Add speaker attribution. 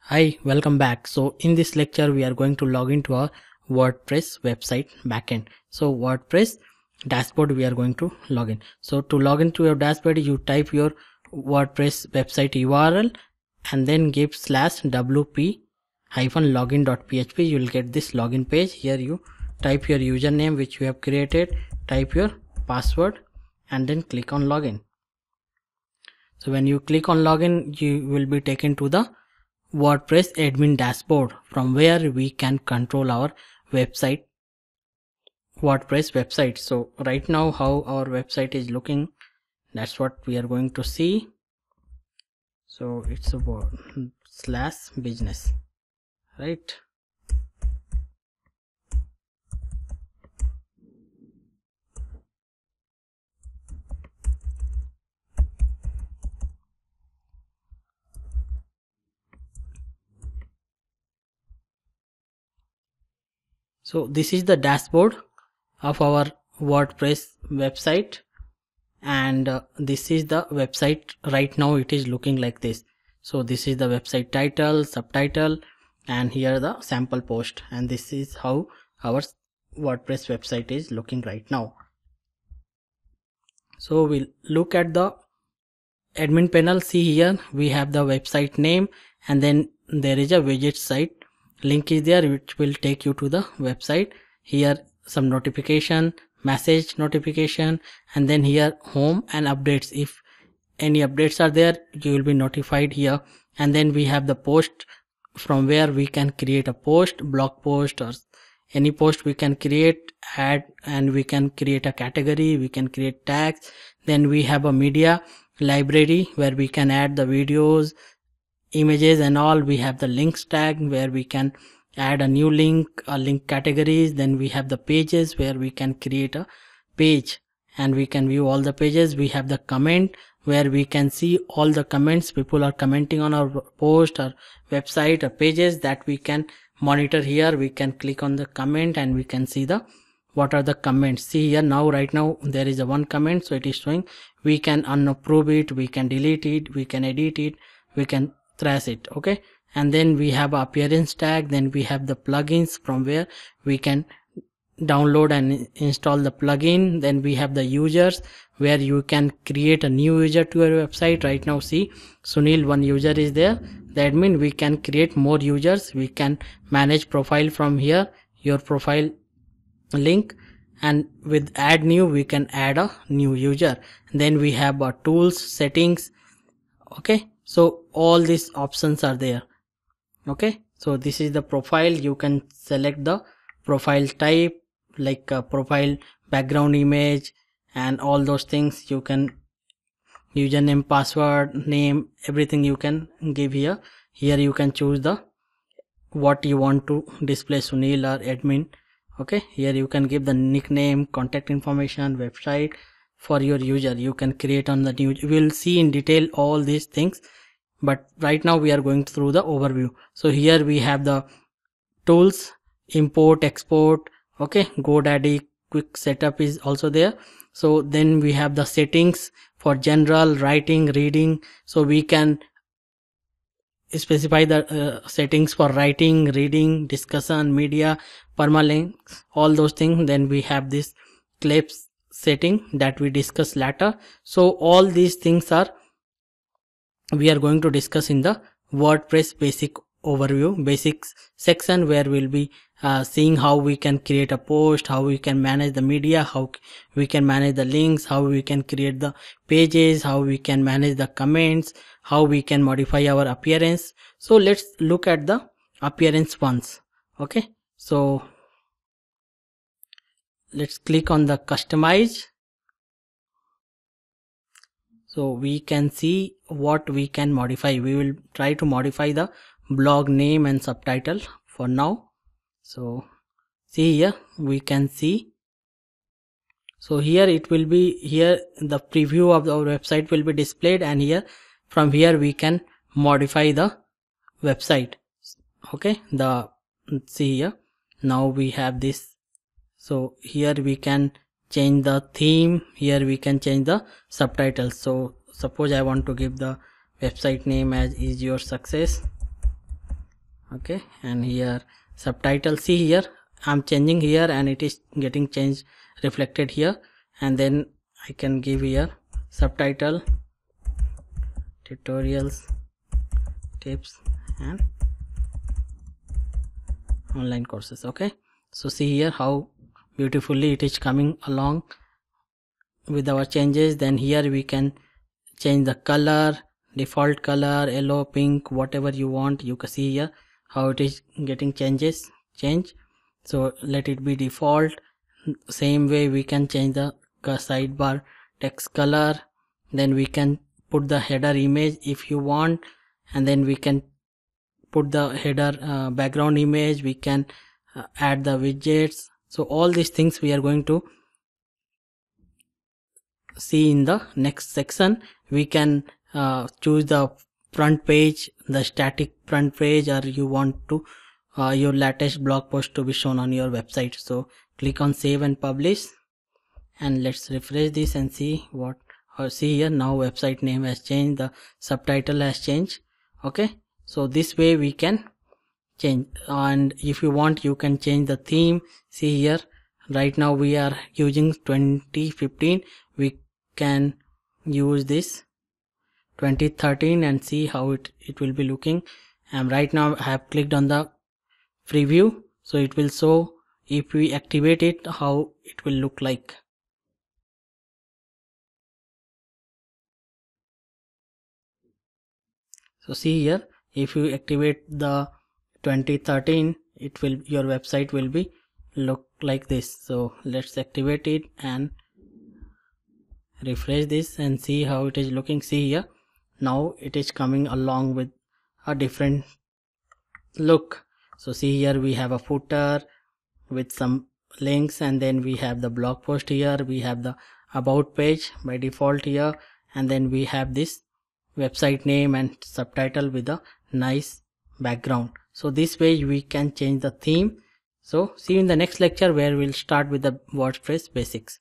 Speaker 1: Hi, welcome back. So in this lecture we are going to log into our WordPress website backend. So WordPress dashboard we are going to log in. So to log into your dashboard you type your WordPress website URL and then give /wp-login.php. You will get this login page. Here you type your username which you have created, type your password and then click on login. So when you click on login you will be taken to the WordPress admin dashboard from where we can control our website, WordPress website. So right now how our website is looking, that's what we are going to see. So it's about /business, right? So this is the dashboard of our WordPress website, and this is the website. Right now it is looking like this. So this is the website title, subtitle, and here the sample post, and this is how our WordPress website is looking right now. So we'll look at the admin panel. See, here we have the website name and then there is a widget site link is there which will take you to the website. Here some notification, message notification, and then here home and updates. If any updates are there you will be notified here. And then we have the post from where we can create a post, blog post or any post we can create, add, and we can create a category, we can create tags. Then we have a media library where we can add the videos, images and all. We have the links tag where we can add a new link, link categories. Then we have the pages where we can create a page and we can view all the pages. We have the comment where we can see all the comments people are commenting on our post or website or pages that we can monitor. Here we can click on the comment and we can see the what are the comments. See here now, right now there is a one comment, so it is showing. We can unapprove it, we can delete it, we can edit it, we can trash it. Okay, and then we have appearance tag. Then we have the plugins from where we can download and install the plugin. Then we have the users where you can create a new user to your website. Right now see Sunil, one user is there, the admin. We can create more users, we can manage profile from here, your profile link, and with add new we can add a new user. Then we have tools, settings. Okay, so all these options are there. Okay, so this is the profile. You can select the profile type like profile background image and all those things. You can username, password, name, everything you can give here. Here you can choose the what you want to display, Sunil or admin. Okay, here you can give the nickname, contact information, website for your user. You can create on the new. We will see in detail all these things, but right now we are going through the overview. So here we have the tools, import, export. Okay, GoDaddy quick setup is also there. So then we have the settings for general, writing, reading. So we can specify the settings for writing, reading, discussion, media, permalinks, all those things. Then we have this clips setting that we discuss later. So all these things are we are going to discuss in the WordPress basic overview, basics section, where we'll be seeing how we can create a post, how we can manage the media, how we can manage the links, how we can create the pages, how we can manage the comments, how we can modify our appearance. So let's look at the appearance once. Okay, so let's click on the customize. So we can see what we can modify. We will try to modify the blog name and subtitle for now. So see here we can see. So here it will be, here the preview of our website will be displayed, and here from here we can modify the website. Okay, the see here now we have this. So here we can change the theme, here we can change the subtitles. So suppose I want to give the website name as Is Your Success. Okay, and here subtitle, see here I'm changing here and it is getting changed, reflected here, and then I can give here subtitle tutorials, tips and online courses. Okay, so see here how beautifully it is coming along with our changes. Then here we can change the color, default color, yellow, pink, whatever you want. You can see here how it is getting change. So let it be default. Same way we can change the sidebar text color. Then we can put the header image if you want, and then we can put the header background image. We can add the widgets. So all these things we are going to see in the next section. We can choose the front page, the static front page, or you want to your latest blog post to be shown on your website. So click on save and publish, and let's refresh this and see what, see here now website name has changed, the subtitle has changed. Okay, so this way we can change, and if you want you can change the theme. See here, right now we are using 2015, we can use this 2013 and see how it will be looking. And right now I have clicked on the preview, so it will show if we activate it how it will look like. So see here, if you activate the 2013, it will, your website will be look like this. So let's activate it and refresh this and see how it is looking. See here, now it is coming along with a different look. So see here, we have a footer with some links, and then we have the blog post here, we have the about page by default here, and then we have this website name and subtitle with a nice background. So this way we can change the theme. So see you in the next lecture where we'll start with the WordPress basics.